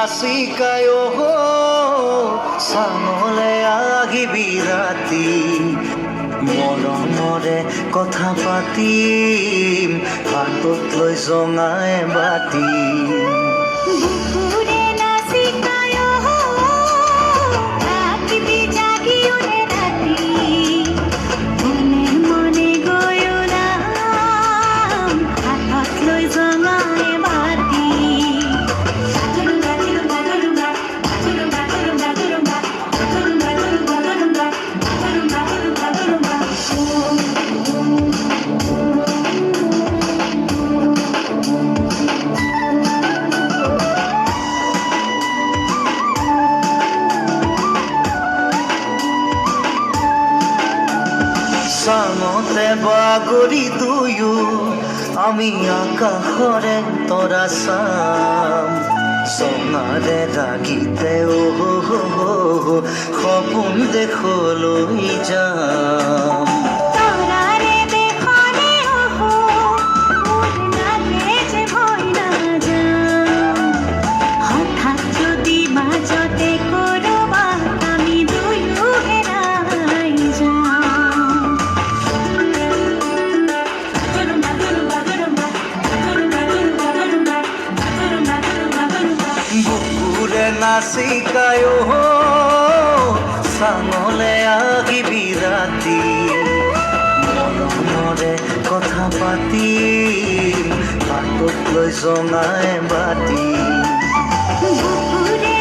নাচিকায় চাঙলে আহিবি ৰাতি মৰমৰে কথা পাতিম হাতত লৈ জঙাই বাতি বুকুৰে নাচিকায় থাকিবি জাগিউৰে ৰাতি মনে মনে গৈ ওলাম হাতত লৈ জঙাই বাতি চাঙতে বাগৰি দুয়ো আমি আকাশৰে তৰা চাম চঙাৰে ৰাগিতে সপোন দেশলৈ যাম তৰাৰে দেখনে মোৰ লাগে যে ভয় নাযাম হঠাৎ যদি মাজতে কৰবাত আমি দুয়ো হেৰাই যাম বুকুৰে নাচিকায় চাঙলে আহিবি ৰাতি মৰমৰে কথা পাতিম হাতত লৈ জঙাই বাতি বুকুৰে